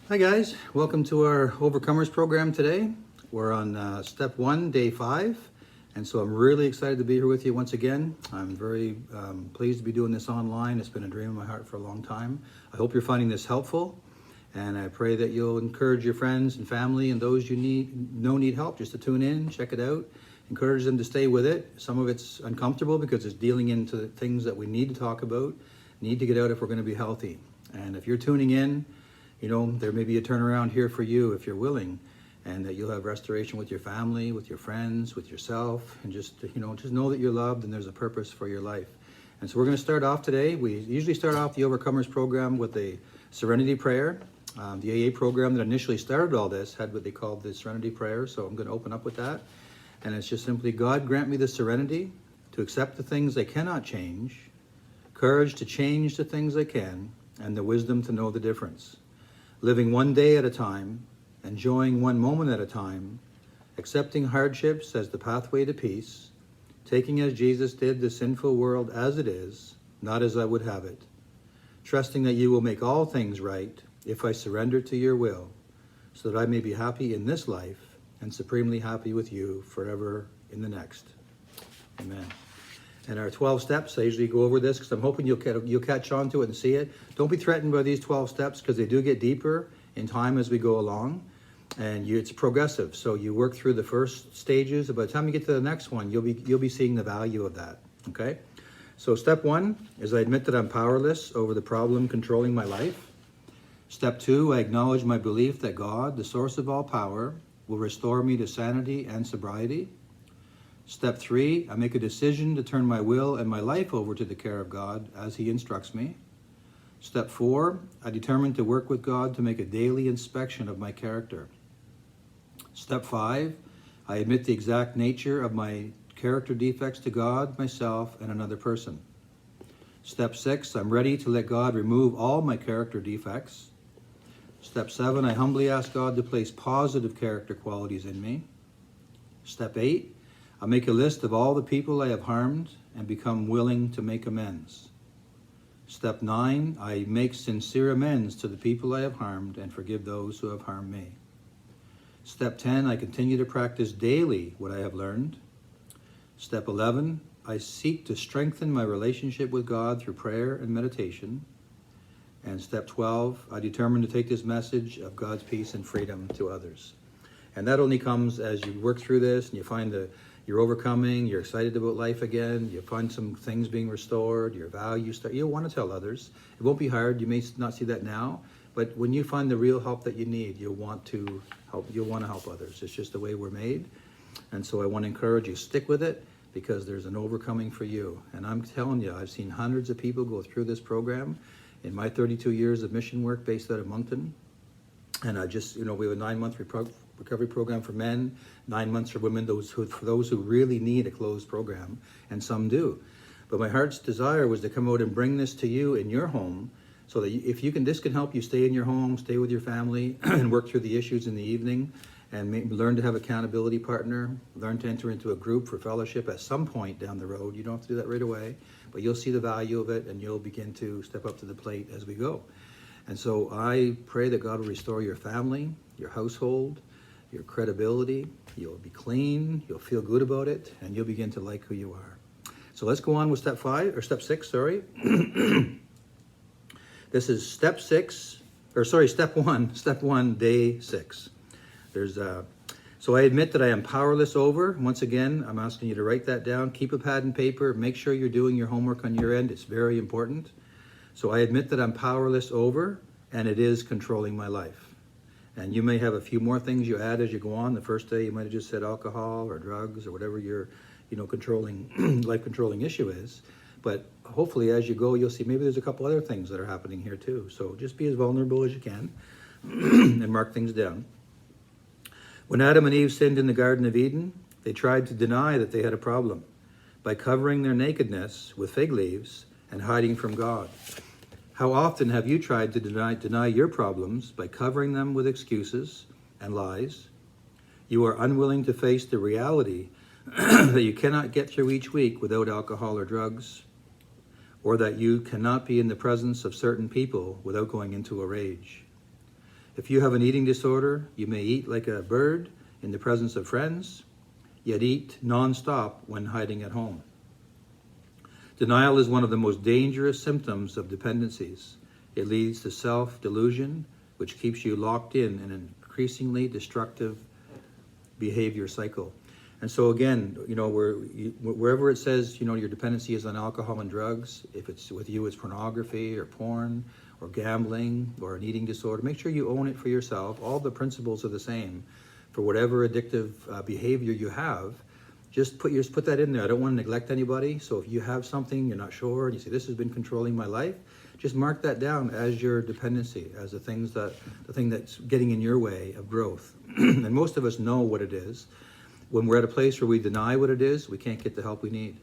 Hi guys, welcome to our Overcomers program today. We're on step 1, day 5, and so I'm really excited to be here with you once again. I'm very pleased to be doing this online. It's been a dream in my heart for a long time. I hope you're finding this helpful, and I pray that you'll encourage your friends and family and those you need help just to tune in, check it out, encourage them to stay with it. Some of it's uncomfortable because it's dealing into things that we need to talk about, need to get out if we're going to be healthy. And if you're tuning in, there may be a turnaround here for you if you're willing, and that you'll have restoration with your family, with your friends, with yourself, and just know that you're loved and there's a purpose for your life. And so we're going to start off today. We usually start off the Overcomers program with a Serenity Prayer. The AA program that initially started all this had what they called the Serenity Prayer, so I'm going to open up with that. And it's just simply, God grant me the serenity to accept the things I cannot change, courage to change the things I can, and the wisdom to know the difference. Living one day at a time, enjoying one moment at a time, accepting hardships as the pathway to peace, taking as Jesus did the sinful world as it is, not as I would have it, trusting that you will make all things right if I surrender to your will, so that I may be happy in this life and supremely happy with you forever in the next. Amen. And our 12 steps, I usually go over this because I'm hoping you'll catch on to it and see it. Don't be threatened by these 12 steps because they do get deeper in time as we go along. And it's progressive. So you work through the first stages. By the time you get to the next one, you'll be seeing the value of that. Okay? So step 1 is I admit that I'm powerless over the problem controlling my life. Step 2, I acknowledge my belief that God, the source of all power, will restore me to sanity and sobriety. Step 3, I make a decision to turn my will and my life over to the care of God as He instructs me. Step 4, I determine to work with God to make a daily inspection of my character. Step 5, I admit the exact nature of my character defects to God, myself, and another person. Step 6, I'm ready to let God remove all my character defects. Step 7, I humbly ask God to place positive character qualities in me. Step 8, I make a list of all the people I have harmed and become willing to make amends. Step 9, I make sincere amends to the people I have harmed and forgive those who have harmed me. Step 10, I continue to practice daily what I have learned. Step 11, I seek to strengthen my relationship with God through prayer and meditation. And step 12, I determine to take this message of God's peace and freedom to others. And that only comes as you work through this and you find you're overcoming, you're excited about life again, you find some things being restored, your values you'll want to tell others. It won't be hard, you may not see that now, but when you find the real help that you need, you'll want to help others. It's just the way we're made. And so I want to encourage you, stick with it, because there's an overcoming for you. And I'm telling you, I've seen hundreds of people go through this program in my 32 years of mission work based out of Moncton. And we have a 9-month recovery program for men, 9 months for women, for those who really need a closed program, and some do. But my heart's desire was to come out and bring this to you in your home, so that this can help you stay in your home, stay with your family, and work through the issues in the evening, and learn to have an accountability partner, learn to enter into a group for fellowship at some point down the road. You don't have to do that right away, but you'll see the value of it, and you'll begin to step up to the plate as we go. And so I pray that God will restore your family, your household, your credibility. You'll be clean, you'll feel good about it, and you'll begin to like who you are. So let's go on with step 6, sorry. This is step 1, day 6. So I admit that I am powerless over. Once again, I'm asking you to write that down. Keep a pad and paper. Make sure you're doing your homework on your end. It's very important. So I admit that I'm powerless over, and it is controlling my life. And you may have a few more things you add as you go on. The first day you might have just said alcohol or drugs or whatever your controlling life controlling issue is. But hopefully as you go, you'll see maybe there's a couple other things that are happening here too. So just be as vulnerable as you can and mark things down. When Adam and Eve sinned in the Garden of Eden, they tried to deny that they had a problem by covering their nakedness with fig leaves and hiding from God. How often have you tried to deny your problems by covering them with excuses and lies? You are unwilling to face the reality that you cannot get through each week without alcohol or drugs, or that you cannot be in the presence of certain people without going into a rage. If you have an eating disorder, you may eat like a bird in the presence of friends, yet eat non-stop when hiding at home. Denial is one of the most dangerous symptoms of dependencies. It leads to self-delusion, which keeps you locked in an increasingly destructive behavior cycle. And so again, wherever it says, your dependency is on alcohol and drugs, if it's with you, it's pornography or porn or gambling or an eating disorder, make sure you own it for yourself. All the principles are the same for whatever addictive behavior you have. Just put that in there. I don't want to neglect anybody. So if you have something you're not sure and you say, this has been controlling my life, just mark that down as your dependency, as the thing that's getting in your way of growth. And most of us know what it is. When we're at a place where we deny what it is, we can't get the help we need.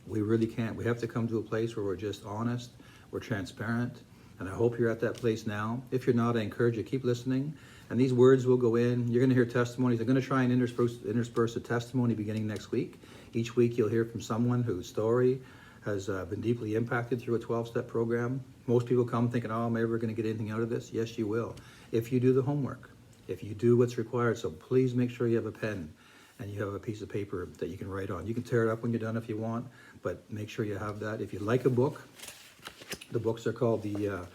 We really can't. We have to come to a place where we're just honest, we're transparent, and I hope you're at that place now. If you're not, I encourage you to keep listening, and these words will go in. You're going to hear testimonies. I'm going to try and intersperse a testimony beginning next week. Each week you'll hear from someone whose story has been deeply impacted through a 12-step program. Most people come thinking, oh, am I ever going to get anything out of this? Yes, you will, if you do the homework, if you do what's required. So please make sure you have a pen and you have a piece of paper that you can write on. You can tear it up when you're done if you want, but make sure you have that. If you like a book, the books are called the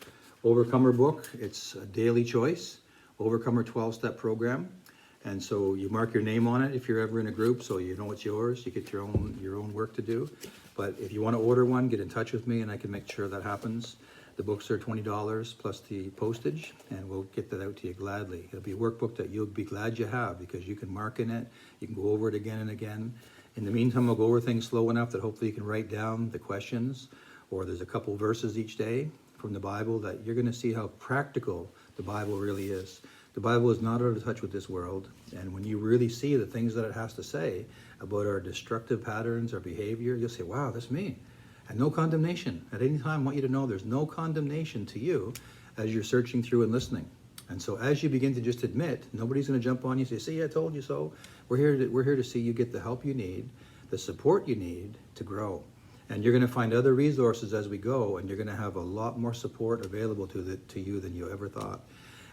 Overcomer book. It's a daily choice, Overcomer 12-step program. And so you mark your name on it if you're ever in a group, so you know it's yours. You get your own work to do. But if you want to order one, get in touch with me and I can make sure that happens. The books are $20 plus the postage, and we'll get that out to you gladly. It'll be a workbook that you'll be glad you have because you can mark in it. You can go over it again and again. In the meantime, I'll go over things slow enough that hopefully you can write down the questions, or there's a couple verses each day from the Bible that you're going to see how practical the Bible really is. The Bible is not out of touch with this world, and when you really see the things that it has to say about our destructive patterns, our behavior, you'll say, wow, that's me. And no condemnation. At any time, I want you to know there's no condemnation to you as you're searching through and listening. And so as you begin to just admit, nobody's going to jump on you and say, see, I told you so. We're here to see you get the help you need, the support you need to grow. And you're going to find other resources as we go, and you're going to have a lot more support available to you than you ever thought.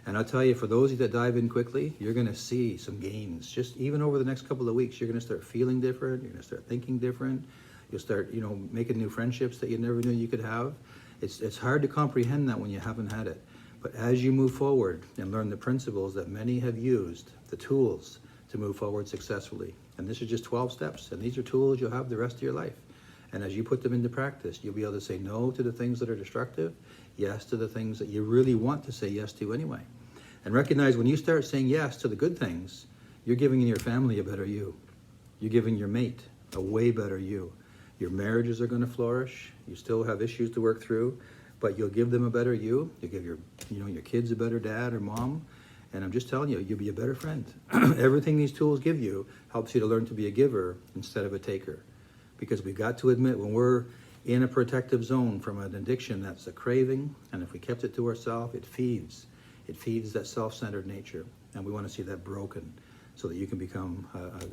And I'll tell you, for those of you that dive in quickly, you're going to see some gains. Just even over the next couple of weeks, you're going to start feeling different. You're going to start thinking different. You'll start, making new friendships that you never knew you could have. It's hard to comprehend that when you haven't had it. But as you move forward and learn the principles that many have used, the tools to move forward successfully. And this is just 12 steps. And these are tools you'll have the rest of your life. And as you put them into practice, you'll be able to say no to the things that are destructive, yes to the things that you really want to say yes to anyway. And recognize when you start saying yes to the good things, you're giving your family a better you. You're giving your mate a way better you. Your marriages are going to flourish. You still have issues to work through, but you'll give them a better you. You'll give your kids a better dad or mom. And I'm just telling you, you'll be a better friend. Everything these tools give you helps you to learn to be a giver instead of a taker. Because we've got to admit, when we're in a protective zone from an addiction, that's a craving. And if we kept it to ourselves, it feeds that self-centered nature. And we want to see that broken so that you can become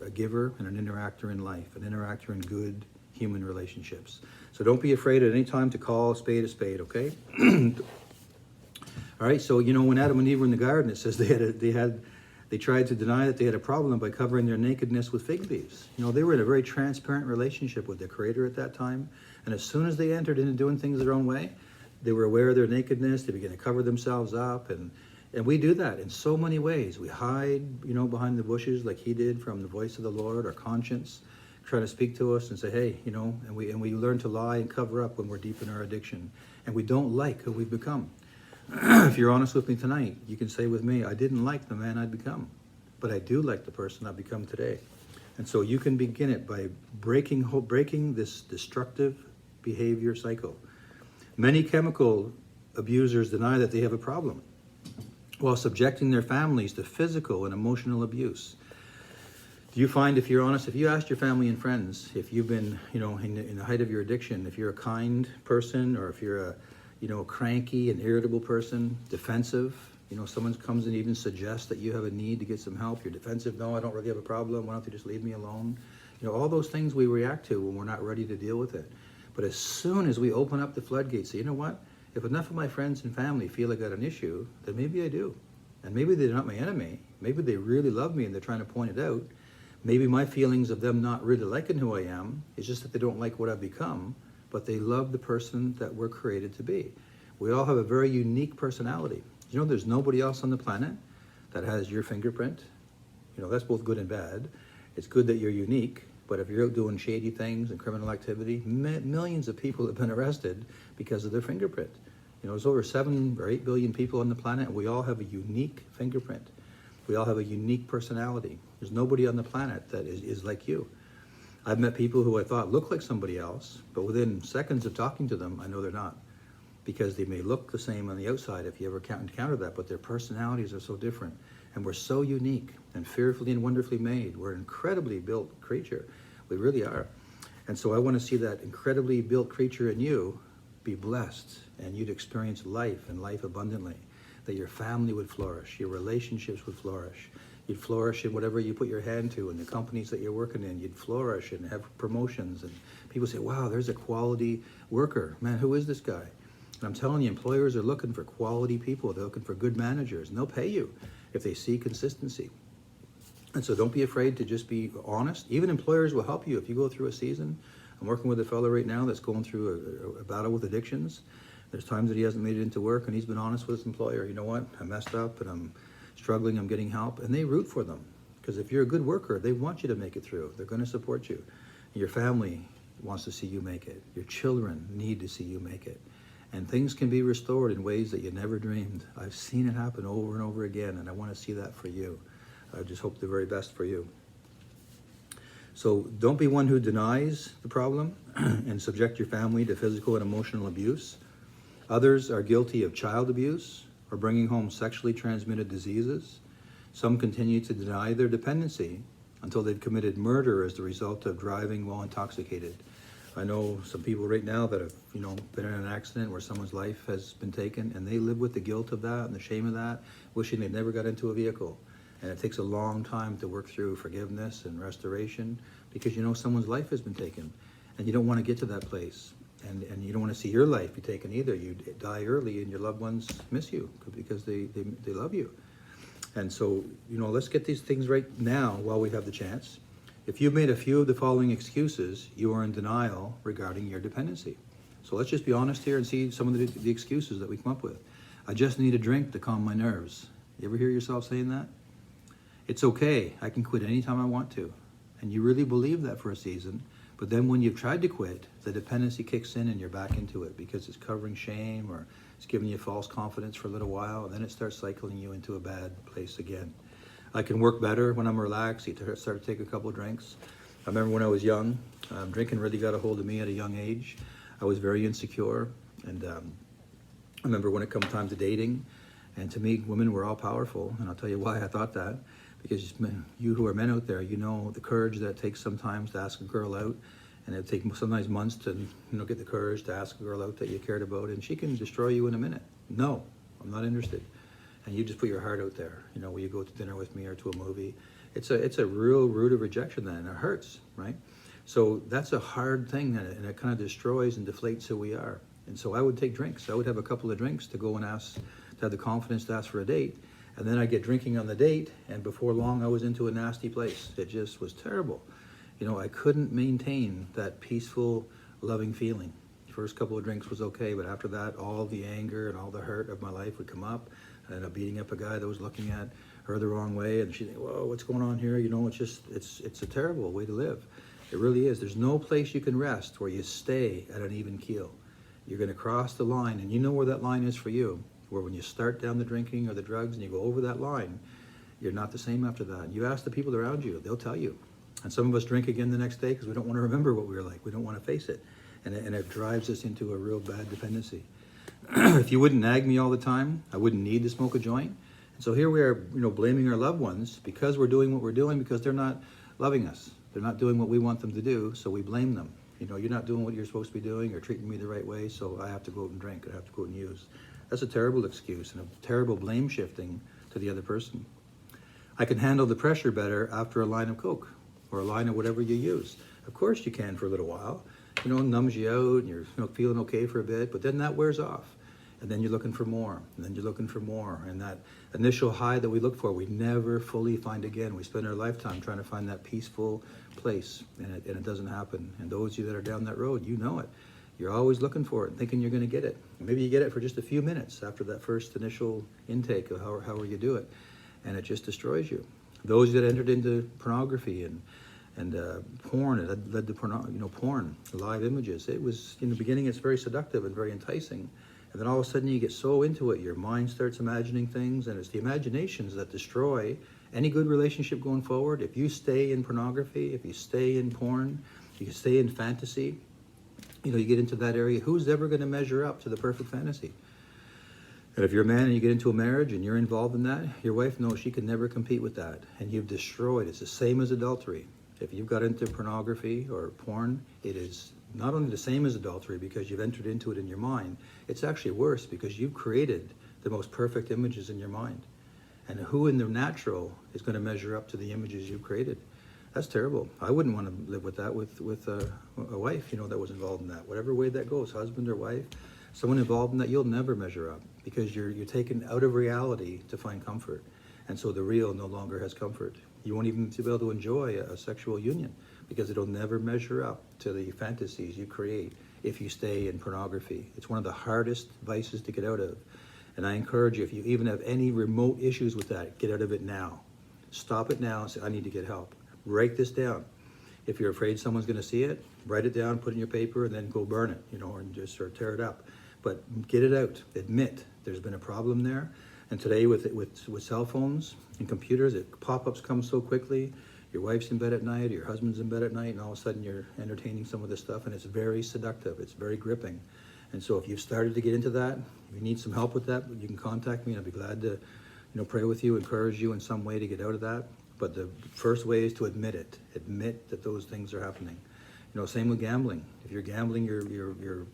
a giver and an interactor in life, an interactor in good human relationships. So don't be afraid at any time to call a spade, okay? All right, so when Adam and Eve were in the garden, it says they tried to deny that they had a problem by covering their nakedness with fig leaves. They were in a very transparent relationship with their Creator at that time, and as soon as they entered into doing things their own way, they were aware of their nakedness. They began to cover themselves up, and we do that in so many ways. We hide, behind the bushes like he did from the voice of the Lord, our conscience trying to speak to us and say, hey, and we learn to lie and cover up when we're deep in our addiction, and we don't like who we've become. If you're honest with me tonight, you can say with me, I didn't like the man I'd become, but I do like the person I've become today. And so you can begin it by breaking this destructive behavior cycle. Many chemical abusers deny that they have a problem, while subjecting their families to physical and emotional abuse. Do you find, if you're honest, if you asked your family and friends, if you've been, in the height of your addiction, if you're a kind person, or if you're a cranky and irritable person, defensive, someone comes and even suggests that you have a need to get some help, you're defensive, no, I don't really have a problem, why don't you just leave me alone? All those things we react to when we're not ready to deal with it. But as soon as we open up the floodgates, say, you know what? If enough of my friends and family feel I got an issue, then maybe I do. And maybe they're not my enemy. Maybe they really love me and they're trying to point it out. Maybe my feelings of them not really liking who I am is just that they don't like what I've become, but they love the person that we're created to be. We all have a very unique personality. You know, there's nobody else on the planet that has your fingerprint. You know, that's both good and bad. It's good that you're unique, but if you're out doing shady things and criminal activity, millions of people have been arrested because of their fingerprint. You know, there's over 7 or 8 billion people on the planet, and we all have a unique fingerprint. We all have a unique personality. There's nobody on the planet that is like you. I've met people who I thought looked like somebody else, but within seconds of talking to them, I know they're not. Because they may look the same on the outside if you ever encounter that, but their personalities are so different. And we're so unique and fearfully and wonderfully made. We're an incredibly built creature. We really are. And so I want to see that incredibly built creature in you be blessed, and you'd experience life and life abundantly. That your family would flourish, your relationships would flourish. You'd flourish in whatever you put your hand to, in the companies that you're working in. You'd flourish and have promotions. And people say, wow, there's a quality worker. Man, who is this guy? And I'm telling you, employers are looking for quality people. They're looking for good managers, and they'll pay you if they see consistency. And so don't be afraid to just be honest. Even employers will help you if you go through a season. I'm working with a fellow right now that's going through a battle with addictions. There's times that he hasn't made it into work, and he's been honest with his employer. You know what? I messed up, and I'm struggling. I'm getting help. And they root for them. Because if you're a good worker, they want you to make it through. They're going to support you. Your family wants to see you make it. Your children need to see you make it. And things can be restored in ways that you never dreamed. I've seen it happen over and over again, and I want to see that for you. I just hope the very best for you. So don't be one who denies the problem and subject your family to physical and emotional abuse. Others are guilty of child abuse or bringing home sexually transmitted diseases. Some continue to deny their dependency until they've committed murder as the result of driving while intoxicated. I know some people right now that have, been in an accident where someone's life has been taken, and they live with the guilt of that and the shame of that, wishing they never got into a vehicle. And it takes a long time to work through forgiveness and restoration because someone's life has been taken, and you don't want to get to that place. And you don't want to see your life be taken either. You die early and your loved ones miss you because they love you. And so, let's get these things right now while we have the chance. If you've made a few of the following excuses, you are in denial regarding your dependency. So let's just be honest here and see some of the excuses that we come up with. I just need a drink to calm my nerves. You ever hear yourself saying that? It's okay, I can quit anytime I want to. And you really believe that for a season, but then when you've tried to quit, the dependency kicks in and you're back into it because it's covering shame or it's giving you false confidence for a little while, and then it starts cycling you into a bad place again. I can work better when I'm relaxed. You start to take a couple of drinks. I remember when I was young, drinking really got a hold of me at a young age. I was very insecure, and I remember when it comes time to dating, and to me, women were all powerful, and I'll tell you why I thought that. Because you who are men out there, you know the courage that it takes sometimes to ask a girl out, and it takes sometimes months to get the courage to ask a girl out that you cared about, and she can destroy you in a minute. No, I'm not interested. And you just put your heart out there. Will you go to dinner with me or to a movie? It's a real root of rejection then, and it hurts, right? So that's a hard thing, and it kind of destroys and deflates who we are. And so I would take drinks. I would have a couple of drinks to go and to have the confidence to ask for a date. And then I get drinking on the date, and before long I was into a nasty place. It just was terrible. I couldn't maintain that peaceful, loving feeling. The first couple of drinks was okay, but after that, all the anger and all the hurt of my life would come up. I ended up beating up a guy that was looking at her the wrong way, and she'd say, whoa, what's going on here? It's a terrible way to live. It really is. There's no place you can rest where you stay at an even keel. You're going to cross the line, and you know where that line is for you. Where when you start down the drinking or the drugs and you go over that line, you're not the same after that. You ask the people around you, they'll tell you. And some of us drink again the next day because we don't want to remember what we were like. We don't want to face it. And it drives us into a real bad dependency. If you wouldn't nag me all the time, I wouldn't need to smoke a joint. And so here we are, blaming our loved ones because we're doing what we're doing because they're not loving us. They're not doing what we want them to do, so we blame them. You're not doing what you're supposed to be doing or treating me the right way, so I have to go out and drink. I have to go out and use. That's a terrible excuse and a terrible blame shifting to the other person. I can handle the pressure better after a line of Coke or a line of whatever you use. Of course you can for a little while. Numbs you out and you're feeling okay for a bit, but then that wears off. And then you're looking for more, and then you're looking for more. And that initial high that we look for, we never fully find again. We spend our lifetime trying to find that peaceful place, and it doesn't happen. And those of you that are down that road, you know it. You're always looking for it, thinking you're going to get it. Maybe you get it for just a few minutes after that first initial intake of however you do it, and it just destroys you. Those that entered into pornography and porn, it led to porn, live images. It was, in the beginning, it's very seductive and very enticing. And then all of a sudden you get so into it, your mind starts imagining things, and it's the imaginations that destroy any good relationship going forward. If you stay in pornography, if you stay in porn, you stay in fantasy, you get into that area, who's ever going to measure up to the perfect fantasy? And if you're a man and you get into a marriage and you're involved in that, your wife knows she can never compete with that. And you've destroyed. It's the same as adultery. If you've got into pornography or porn, it is not only the same as adultery because you've entered into it in your mind, it's actually worse because you've created the most perfect images in your mind. And who in the natural is going to measure up to the images you've created? That's terrible. I wouldn't want to live with that with a wife, that was involved in that. Whatever way that goes, husband or wife, someone involved in that, you'll never measure up because you're taken out of reality to find comfort. And so the real no longer has comfort. You won't even be able to enjoy a sexual union because it'll never measure up to the fantasies you create if you stay in pornography. It's one of the hardest vices to get out of. And I encourage you, if you even have any remote issues with that, get out of it now. Stop it now and say, I need to get help. Write this down. If you're afraid someone's going to see it, write it down, put it in your paper, and then go burn it, or just sort of tear it up. But get it out. Admit there's been a problem there. And today with cell phones and computers, pop-ups come so quickly. Your wife's in bed at night, or your husband's in bed at night, and all of a sudden you're entertaining some of this stuff, and it's very seductive. It's very gripping. And so if you've started to get into that, if you need some help with that, you can contact me, and I'd be glad to, pray with you, encourage you in some way to get out of that. But the first way is to admit it. Admit that those things are happening. Same with gambling. If you're gambling your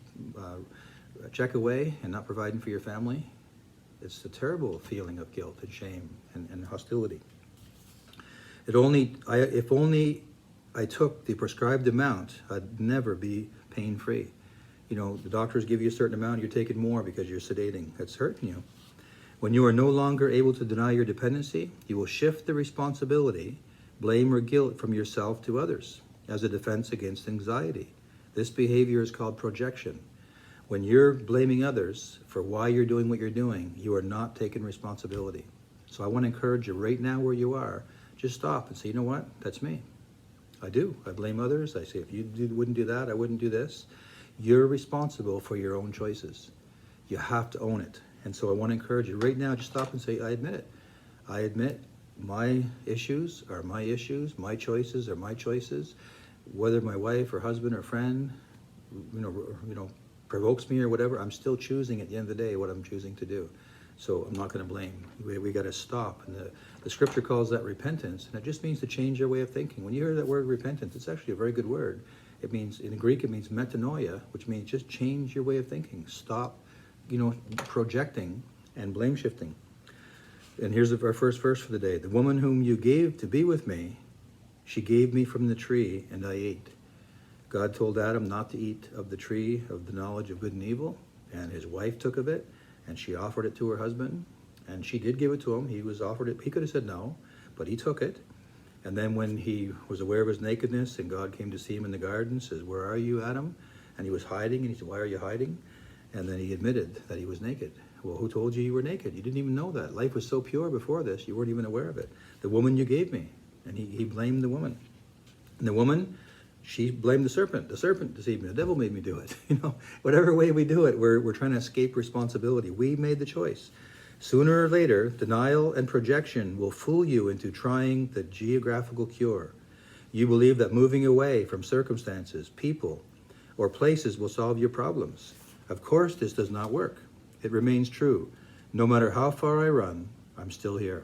check away and not providing for your family, it's a terrible feeling of guilt and shame and hostility. If only I took the prescribed amount, I'd never be pain-free. The doctors give you a certain amount, you're taking more because you're sedating. That's hurting you. When you are no longer able to deny your dependency, you will shift the responsibility, blame, or guilt from yourself to others as a defense against anxiety. This behavior is called projection. When you're blaming others for why you're doing what you're doing, you are not taking responsibility. So I want to encourage you right now where you are, just stop and say, you know what? That's me. I do. I blame others. I say, if you wouldn't do that, I wouldn't do this. You're responsible for your own choices. You have to own it. And so I want to encourage you right now, just stop and say, I admit it. I admit my issues are my issues, my choices are my choices. Whether my wife or husband or friend, provokes me or whatever, I'm still choosing at the end of the day what I'm choosing to do. So I'm not going to blame. We got to stop. And the scripture calls that repentance, and it just means to change your way of thinking. When you hear that word repentance, it's actually a very good word. It means, in Greek, it means metanoia, which means just change your way of thinking. Stop, projecting and blame shifting. And here's our first verse for the day. The woman whom you gave to be with me, she gave me from the tree, and I ate. God told Adam not to eat of the tree of the knowledge of good and evil, and his wife took of it, and she offered it to her husband, and she did give it to him. He was offered it. He could have said no, but he took it. And then when he was aware of his nakedness, and God came to see him in the garden, says, where are you, Adam? And he was hiding, and he said, why are you hiding? And then he admitted that he was naked. Well, who told you were naked? You didn't even know that. Life was so pure before this, you weren't even aware of it. The woman you gave me. And he blamed the woman. And the woman, she blamed the serpent. The serpent deceived me. The devil made me do it. Whatever way we do it, we're trying to escape responsibility. We made the choice. Sooner or later, denial and projection will fool you into trying the geographical cure. You believe that moving away from circumstances, people, or places will solve your problems. Of course, this does not work. It remains true. No matter how far I run, I'm still here.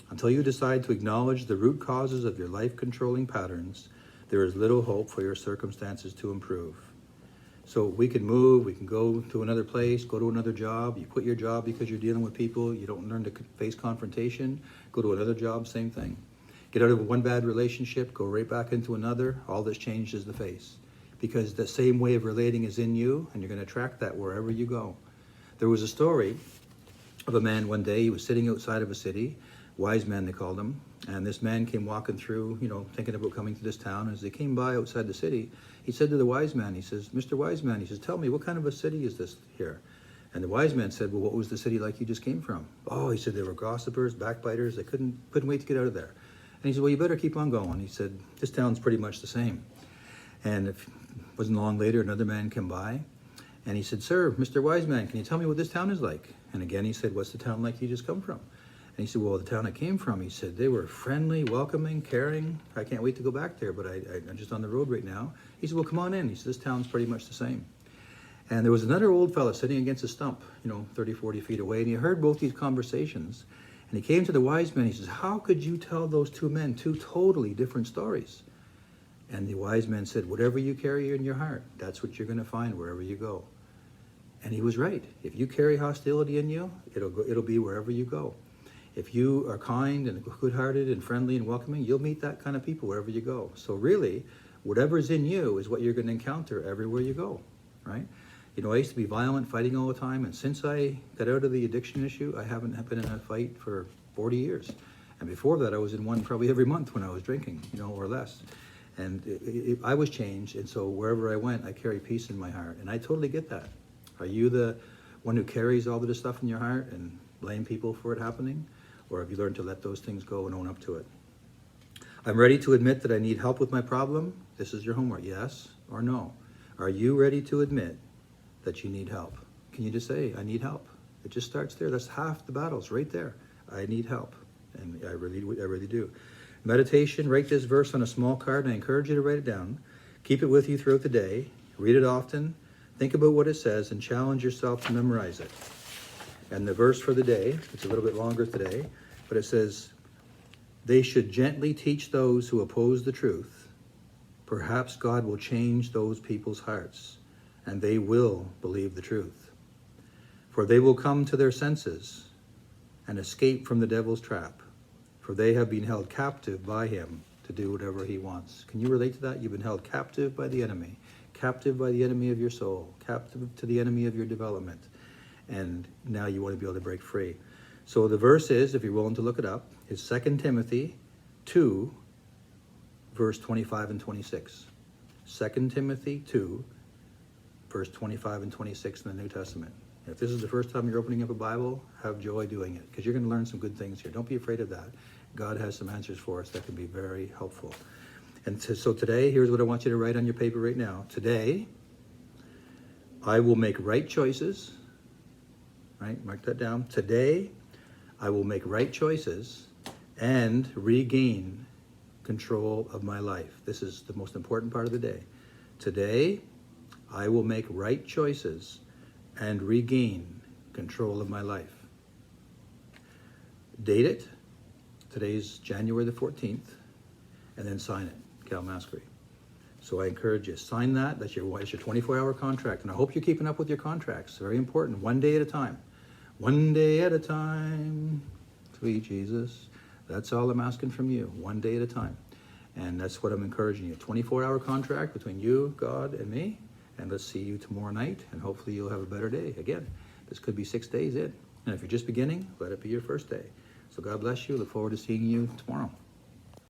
Until you decide to acknowledge the root causes of your life-controlling patterns, there is little hope for your circumstances to improve. So we can move, we can go to another place, go to another job. You quit your job because you're dealing with people, you don't learn to face confrontation, go to another job, same thing. Get out of one bad relationship, go right back into another. All that's changed is the face. Because the same way of relating is in you, and you're going to attract that wherever you go. There was a story of a man one day. He was sitting outside of a city, wise man they called him, and this man came walking through, thinking about coming to this town. As they came by outside the city, he said to the wise man, he says, "Mr. Wise Man," he says, "tell me, what kind of a city is this here?" And the wise man said, "Well, what was the city like you just came from?" "Oh," he said, "there were gossipers, backbiters. They couldn't wait to get out of there." And he said, "Well, you better keep on going." He said, "This town's pretty much the same." And it wasn't long later, another man came by, and he said, "Sir, Mr. Wise Man, can you tell me what this town is like?" And again, he said, "What's the town like you just come from?" And he said, "Well, the town I came from," he said, "they were friendly, welcoming, caring. I can't wait to go back there, but I'm just on the road right now." He said, "Well, come on in." He said, "This town's pretty much the same." And there was another old fella sitting against a stump, 30, 40 feet away, and he heard both these conversations. And he came to the wise man. He says, "How could you tell those two men two totally different stories?" And the wise man said, "Whatever you carry in your heart, that's what you're going to find wherever you go." And he was right. If you carry hostility in you, it'll be wherever you go. If you are kind and good-hearted and friendly and welcoming, you'll meet that kind of people wherever you go. So really, whatever's in you is what you're going to encounter everywhere you go, right? I used to be violent, fighting all the time, and since I got out of the addiction issue, I haven't been in a fight for 40 years. And before that, I was in one probably every month when I was drinking, or less. And I was changed, and so wherever I went, I carry peace in my heart, and I totally get that. Are you the one who carries all of this stuff in your heart and blame people for it happening? Or have you learned to let those things go and own up to it? I'm ready to admit that I need help with my problem. This is your homework, yes or no. Are you ready to admit that you need help? Can you just say, "I need help"? It just starts there. That's half the battles right there. I need help, and I really do. Meditation, write this verse on a small card, and I encourage you to write it down. Keep it with you throughout the day. Read it often. Think about what it says and challenge yourself to memorize it. And the verse for the day, it's a little bit longer today, but it says, "They should gently teach those who oppose the truth. Perhaps God will change those people's hearts, and they will believe the truth. For they will come to their senses and escape from the devil's trap, for they have been held captive by him to do whatever he wants." Can you relate to that? You've been held captive by the enemy of your soul, captive to the enemy of your development. And now you want to be able to break free. So the verse is, if you're willing to look it up, is 2 Timothy 2, verse 25 and 26. 2 Timothy 2, verse 25 and 26 in the New Testament. If this is the first time you're opening up a Bible, have joy doing it, because you're going to learn some good things here. Don't be afraid of that. God has some answers for us that can be very helpful. And so today, here's what I want you to write on your paper right now. Today, I will make right choices. Right? Mark that down. Today, I will make right choices and regain control of my life. This is the most important part of the day. Today, I will make right choices and regain control of my life. Date it. Today's January the 14th, and then sign it. Cal Maskery. So I encourage you, sign that. That's your 24-hour contract. And I hope you're keeping up with your contracts. Very important. One day at a time. One day at a time, sweet Jesus. That's all I'm asking from you. One day at a time. And that's what I'm encouraging you. 24-hour contract between you, God, and me. And let's see you tomorrow night. And hopefully you'll have a better day. Again, this could be 6 days in. And if you're just beginning, let it be your first day. So God bless you. Look forward to seeing you tomorrow.